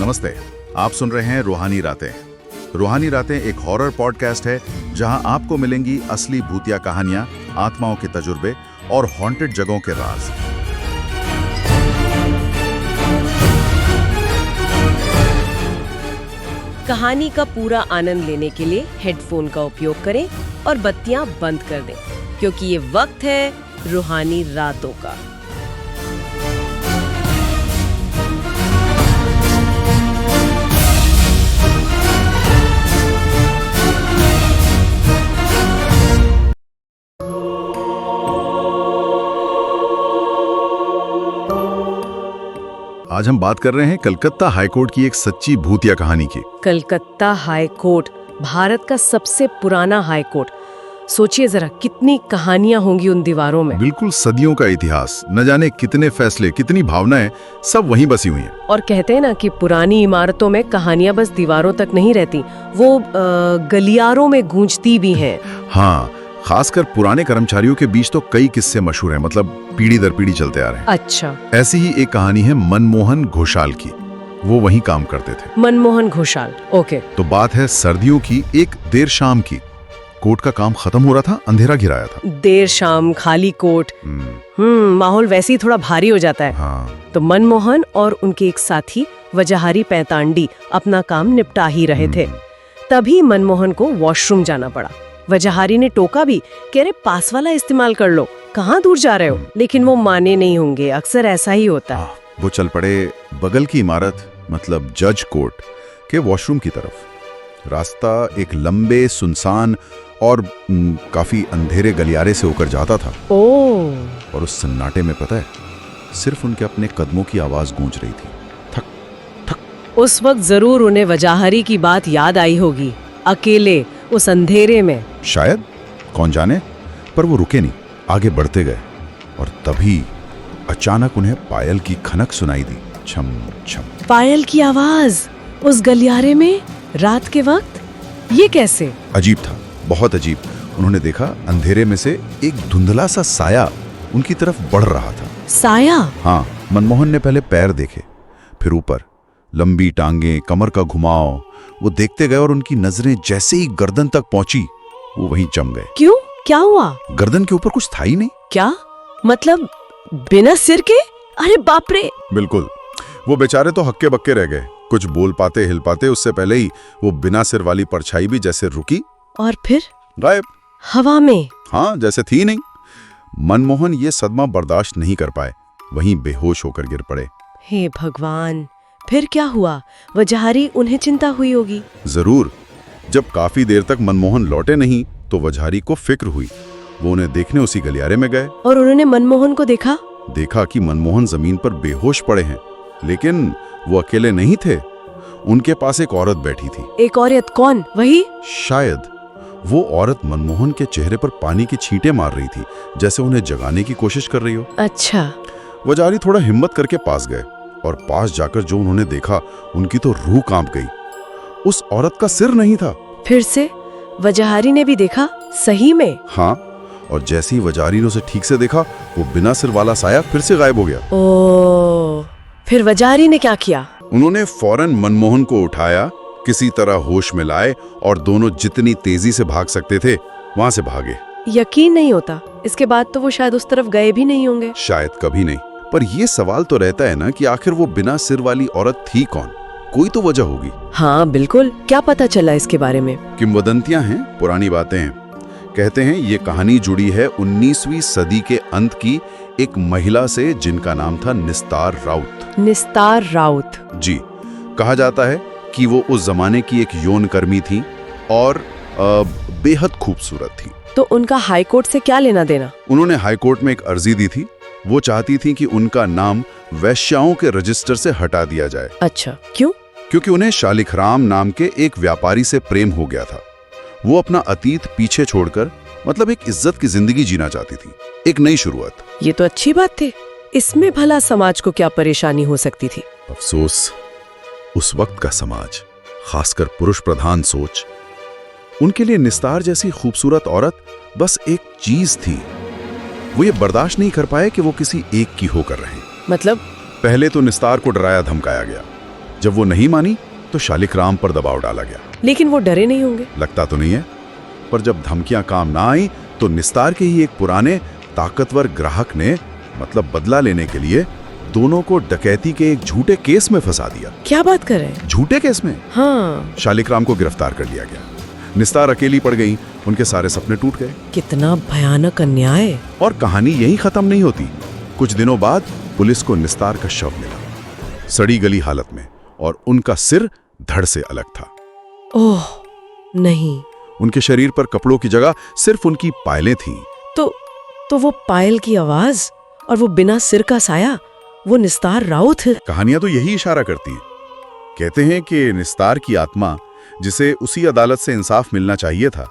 नमस्ते, आप सुन रहे हैं रूहानी रातें। रूहानी रातें एक हॉरर पॉडकास्ट है जहां आपको मिलेंगी असली भूतिया कहानियां, आत्माओं के तजुर्बे और हॉन्टेड जगहों के राज। कहानी का पूरा आनंद लेने के लिए हेडफोन का उपयोग करें और बत्तियां बंद कर दें, क्योंकि ये वक्त है रूहानी रातों का। आज हम बात कर रहे हैं कलकत्ता हाईकोर्ट की एक सच्ची भूतिया कहानी की। कलकत्ता हाई कोर्ट भारत का सबसे पुराना हाई कोर्ट। सोचिए जरा, कितनी कहानियां होंगी उन दीवारों में। बिल्कुल सदियों का इतिहास, न जाने कितने फैसले, कितनी भावनाएं सब वहीं बसी हुई हैं। और कहते हैं ना कि पुरानी इमारतों में कहानियां बस दीवारों तक नहीं रहती, वो गलियारों में गूंजती भी हैं। हाँ, खासकर पुराने कर्मचारियों के बीच तो कई किस्से मशहूर हैं, मतलब पीढ़ी दर पीढ़ी चलते आ रहे हैं। अच्छा, ऐसी ही एक कहानी है मनमोहन घोषाल की। वो वहीं काम करते थे। मनमोहन घोषाल, ओके। तो बात है सर्दियों की एक देर शाम की। कोर्ट का काम खत्म हो रहा था, अंधेरा घिराया था। देर शाम, खाली कोर्ट, माहौल वैसे ही थोड़ा भारी हो जाता है। हाँ। तो मनमोहन और उनके एक साथी वजहारी पैतांडी अपना काम निपटा ही रहे थे। तभी मनमोहन को वॉशरूम जाना पड़ा। वजहारी ने टोका भी कि अरे पास वाला इस्तेमाल कर लो, कहाँ दूर जा रहे हो। लेकिन वो माने नहीं होंगे, अक्सर ऐसा ही होता है। वो चल पड़े बगल की इमारत, मतलब जज कोर्ट के वॉशरूम की तरफ। रास्ता एक लंबे, सुनसान और काफी अंधेरे गलियारे से होकर जाता था। और उस सन्नाटे में पता है, सिर्फ उनके अपने कदमों की आवाज गूंज रही थी। थक थक। उस वक्त जरूर उन्हें वजहारी की बात याद आई होगी, अकेले उस अंधेरे में। शायद, कौन जाने। पर वो रुके नहीं, आगे बढ़ते गए। और तभी अचानक उन्हें पायल की खनक सुनाई दी। छम छम। पायल की आवाज उस गलियारे में रात के वक्त, ये कैसे? अजीब था, बहुत अजीब। उन्होंने देखा अंधेरे में से एक धुंधला सा साया उनकी तरफ बढ़ रहा था। साया? हाँ। मनमोहन ने पहले पैर देखे, फिर ऊपर, लंबी टांगे, कमर का घुमाव। वो देखते गए और उनकी नजरें जैसे ही गर्दन तक पहुंची, वो वहीं जम गए। क्यों? क्या हुआ? गर्दन के ऊपर कुछ था ही नहीं। क्या मतलब, बिना सिर के? अरे बाप रे! बिल्कुल। वो बेचारे तो हक्के बक्के रह गए। कुछ बोल पाते, हिल पाते उससे पहले ही वो बिना सिर वाली परछाई भी जैसे रुकी और फिर गायब, हवा में। हाँ, जैसे थी नहीं। मनमोहन ये सदमा बर्दाश्त नहीं कर पाए, वहीं बेहोश होकर गिर पड़े। हे भगवान, फिर क्या हुआ? वजहारी, उन्हें चिंता हुई होगी। जरूर। जब काफी देर तक मनमोहन लौटे नहीं तो वजहारी को फिक्र हुई। वो उन्हें देखने उसी गलियारे में गए। और उन्होंने मनमोहन को देखा कि मनमोहन जमीन पर बेहोश पड़े हैं। लेकिन वो अकेले नहीं थे, उनके पास एक औरत बैठी थी। एक औरत? कौन? वही? शायद वो औरत मनमोहन के चेहरे पर पानी की छींटे मार रही थी, जैसे उन्हें जगाने की कोशिश कर रही हो। अच्छा। वजहारी थोड़ा हिम्मत करके पास गए और पास जाकर जो उन्होंने देखा, उनकी तो रूह कांप गई। उस औरत का सिर नहीं था। फिर से वजहारी ने भी देखा, सही में? हाँ, और जैसे ही वजहारी ने उसे ठीक से देखा, वो बिना सिर वाला साया फिर से गायब हो गया। ओह, फिर वजहारी ने क्या किया? उन्होंने फौरन मनमोहन को उठाया, किसी तरह होश में लाए और दोनों जितनी तेजी से भाग सकते थे वहां से भागे। यकीन नहीं होता, इसके बाद तो वो शायद उस तरफ गए भी नहीं होंगे। शायद कभी नहीं। पर ये सवाल तो रहता है ना कि आखिर वो बिना सिर वाली औरत थी कौन? कोई तो वजह होगी। हाँ बिल्कुल। क्या पता चला इसके बारे में? किंवदंतियां हैं, पुरानी बातें हैं। कहते हैं ये कहानी जुड़ी है 19वीं सदी के अंत की एक महिला से, जिनका नाम था निस्तार राउत। निस्तार राउत? जी। कहा जाता है कि वो उस जमाने की एक यौनकर्मी थी और बेहद खूबसूरत थी। तो उनका हाईकोर्ट से क्या लेना देना? उन्होंने हाईकोर्ट में एक अर्जी दी थी। वो चाहती थी कि उनका नाम वैश्याओं के रजिस्टर से हटा दिया जाए। अच्छा, क्यों? क्योंकि उन्हें शालिखराम नाम के एक व्यापारी से प्रेम हो गया था। वो अपना अतीत पीछे छोड़कर, मतलब एक इज्जत की जिंदगी जीना चाहती थी, एक नई शुरुआत। ये तो अच्छी बात थी। इसमें भला समाज को क्या परेशानी हो सकती थी? अफसोस, उस वक्त का समाज, खासकर पुरुष प्रधान सोच, उनके लिए निस्तार जैसी खूबसूरत औरत बस एक चीज थी। वो ये बर्दाश्त नहीं कर पाए कि वो किसी एक की होकर रहे। मतलब? पहले तो निस्तार को डराया धमकाया गया। जब वो नहीं मानी तो शालिग्राम पर दबाव डाला गया। लेकिन वो डरे नहीं होंगे। लगता तो नहीं है, पर जब धमकियां काम ना आई तो निस्तार के ही एक पुराने ताकतवर ग्राहक ने मतलब बदला लेने के लिए दोनों को डकैती के एक झूठे केस में फंसा दिया। क्या बात कर रहे हैं? झूठे केस में। हाँ। शालिग्राम को गिरफ्तार कर लिया गया। निस्तार अकेली पड़ गई, उनके सारे सपने टूट गए। कितना भयानक अन्याय। और कहानी यहीं खत्म नहीं होती। कुछ दिनों बाद पुलिस को निस्तार का शव मिला, सड़ी गली हालत में, और उनका सिर धड़ से अलग था। ओह नहीं। उनके शरीर पर कपड़ों की जगह सिर्फ उनकी पायलें थीं। तो वो पायल की आवाज और वो बिना सिर का साया, वो निस्तार राव थे। कहानियां तो यही इशारा करती हैं। कहते हैं कि निस्तार की आत्मा, जिसे उसी अदालत से इंसाफ मिलना चाहिए था,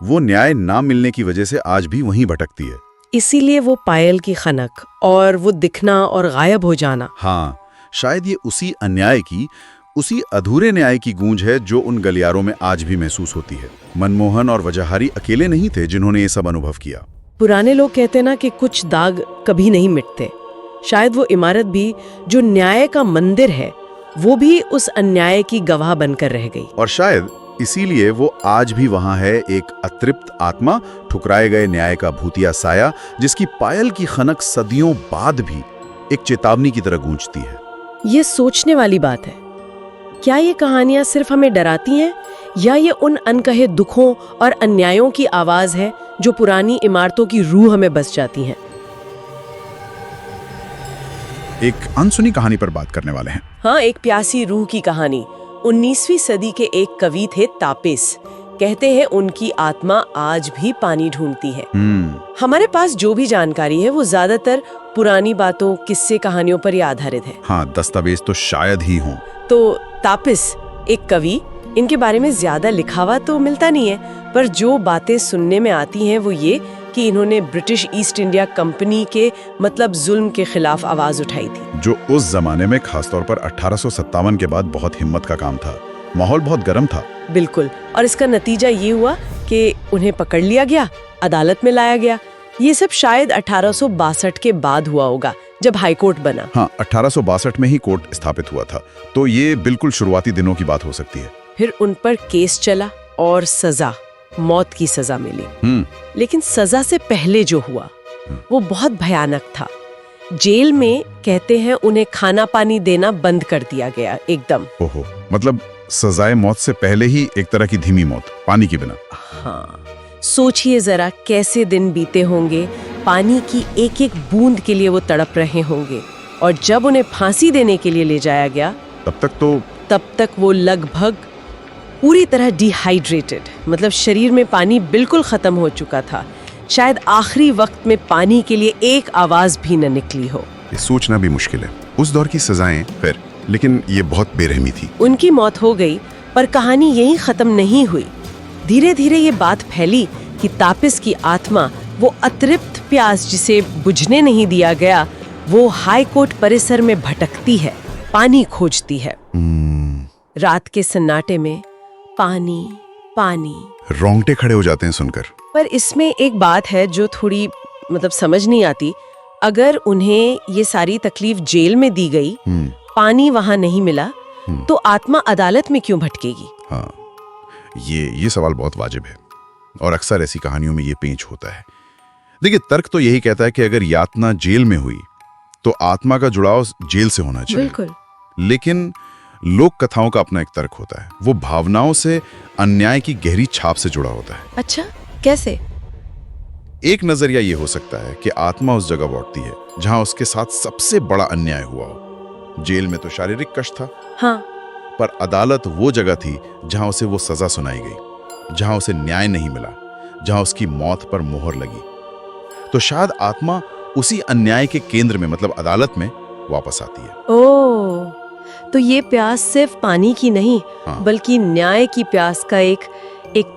वो न्याय ना मिलने की वजह से आज भी वहीं भटकती है। इसीलिए वो पायल की खनक और वो दिखना और गायब हो जाना। हाँ, शायद ये उसी अन्याय की, उसी अधूरे न्याय की गूंज है जो उन गलियारों में आज भी महसूस होती है। मनमोहन और वजहारी अकेले नहीं थे जिन्होंने ये सब अनुभव किया। पुराने लोग कहते ना कि कुछ दाग कभी नहीं मिटते। शायद वो इमारत भी, जो न्याय का मंदिर है, वो भी उस अन्याय की गवाह बनकर रह गई। और शायद इसीलिए वो आज भी वहां है, एक अतृप्त आत्मा, ठुकराए गए न्याय का भूतिया साया, जिसकी पायल की खनक सदियों बाद भी एक चेतावनी की तरह गूंजती है। ये सोचने वाली बात है, क्या ये कहानियां सिर्फ हमें डराती हैं, या ये उन अनकहे दुखों और अन्यायों की आवाज है जो पुरानी इमारतों की रूह में बस जाती हैं। एक अनसुनी कहानी पर बात करने वाले हैं। हाँ, एक प्यासी रूह की कहानी। 19वीं सदी के एक कवि थे तापिस। कहते हैं उनकी आत्मा आज भी पानी ढूंढती है। हमारे पास जो भी जानकारी है वो ज्यादातर पुरानी बातों, किस्से, कहानियों पर ही आधारित है। हाँ, दस्तावेज तो शायद ही हों। तो तापिस एक कवि, इनके बारे में ज्यादा लिखावा तो मिलता नहीं है, पर जो बातें सुनने में आती हैं वो ये कि इन्होंने ब्रिटिश ईस्ट इंडिया कंपनी के मतलब जुल्म के खिलाफ आवाज उठाई थी, जो उस जमाने में खासतौर पर 1857 के बाद बहुत हिम्मत का काम था। माहौल बहुत गर्म था। बिल्कुल। और इसका नतीजा ये हुआ कि उन्हें पकड़ लिया गया, अदालत में लाया गया। ये सब शायद 1862 के बाद हुआ होगा, जब हाईकोर्ट बना। हाँ, 1862 में ही कोर्ट स्थापित हुआ था, तो ये बिल्कुल शुरुआती दिनों की बात हो सकती है। फिर उन पर केस चला और सजा, मौत की सजा मिली। लेकिन सजा से पहले जो हुआ वो बहुत भयानक था। जेल में कहते हैं उन्हें खाना पानी देना बंद कर दिया गया एकदम। ओहो, मतलब सजाए मौत से पहले ही एक तरह की धीमी मौत, पानी के बिना। हाँ, सोचिए जरा कैसे दिन बीते होंगे। पानी की एक एक बूंद के लिए वो तड़प रहे होंगे। और जब उन्हें फांसी देने के लिए ले जाया गया, तब तक वो लगभग पूरी तरह डिहाइड्रेटेड, मतलब शरीर में पानी बिल्कुल खत्म हो चुका था। शायद आखिरी वक्त में पानी के लिए एक आवाज भी न निकली हो। ये सोचना भी मुश्किल है, उस दौर की सजाएं फिर, लेकिन ये बहुत बेरहमी थी। उनकी मौत हो गई, पर कहानी यहीं खत्म नहीं हुई। धीरे धीरे ये बात फैली कि तापिस की आत्मा, वो अतृप्त प्यास जिसे बुझने नहीं दिया गया, वो हाई कोर्ट परिसर में भटकती है, पानी खोजती है। रात के सन्नाटे में पानी पानी, रोंगटे खड़े हो जाते हैं सुनकर। पर इसमें एक बात है जो थोड़ी मतलब समझ नहीं आती। अगर उन्हें ये सारी तकलीफ जेल में दी गई, पानी वहां नहीं मिला, तो आत्मा अदालत में क्यों भटकेगी? हाँ, ये सवाल बहुत वाजिब है, और अक्सर ऐसी कहानियों में ये पेंच होता है। देखिए, तर्क तो यही कहता है कि अगर यातना जेल में हुई तो आत्मा का जुड़ाव जेल से होना चाहिए। बिल्कुल। लेकिन लोक कथाओं का अपना एक तर्क होता है, वो भावनाओं से, अन्याय की गहरी छाप से जुड़ा होता है। अच्छा, कैसे? एक नजरिया ये हो सकता है कि आत्मा उस जगह लौटती है जहां उसके साथ सबसे बड़ा अन्याय हुआ हो। जेल में तो शारीरिक कष्ट था, हाँ, पर अदालत वो जगह थी जहां उसे वो सजा सुनाई गई, जहां उसे न्याय नहीं मिला, जहां उसकी मौत पर मोहर लगी। तो शायद आत्मा उसी अन्याय के केंद्र में, मतलब अदालत में, वापस आती है। ओह, तो ये प्यास सिर्फ पानी की नहीं, हाँ। बल्कि न्याय की प्यास का एक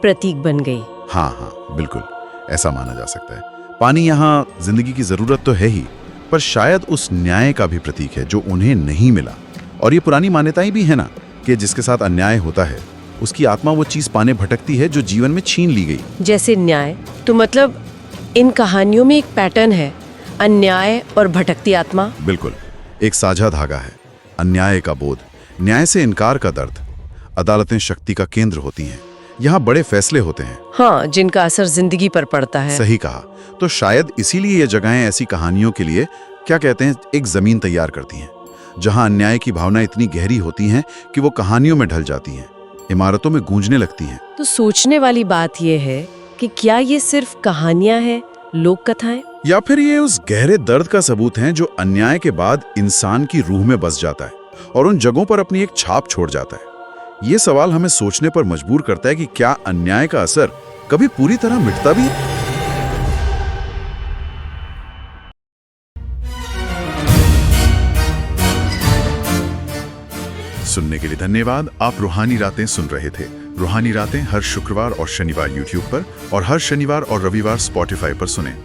प्रतीक बन गई। हाँ, बिल्कुल ऐसा माना जा सकता है। पानी यहाँ जिंदगी की जरूरत तो है ही, पर शायद उस न्याय का भी प्रतीक है जो उन्हें नहीं मिला। और ये पुरानी मान्यताएं भी है ना, कि जिसके साथ अन्याय होता है उसकी आत्मा वो चीज पाने भटकती है जो जीवन में छीन ली गई। जैसे न्याय, तो मतलब इन कहानियों में एक पैटर्न है, अन्याय और भटकती आत्मा। बिल्कुल, एक साझा धागा है, अन्याय का बोध, न्याय से इनकार का दर्द। अदालतें शक्ति का केंद्र होती हैं, यहाँ बड़े फैसले होते हैं। हाँ, जिनका असर जिंदगी पर पड़ता है। सही कहा। तो शायद इसीलिए ये जगहें ऐसी कहानियों के लिए, क्या कहते हैं, एक जमीन तैयार करती हैं, जहां अन्याय की भावना इतनी गहरी होती हैं कि वो कहानियों में ढल जाती हैं, इमारतों में गूंजने लगती हैं। तो सोचने वाली बात यह है कि क्या ये सिर्फ कहानियां हैं, लोक कथाएं, या फिर ये उस गहरे दर्द का सबूत हैं जो अन्याय के बाद इंसान की रूह में बस जाता है और उन जगहों पर अपनी एक छाप छोड़ जाता है। ये सवाल हमें सोचने पर मजबूर करता है कि क्या अन्याय का असर कभी पूरी तरह मिटता भी है? सुनने के लिए धन्यवाद। आप रूहानी रातें सुन रहे थे। रूहानी रातें हर शुक्रवार और शनिवार YouTube पर और हर शनिवार और रविवार Spotify पर सुनें।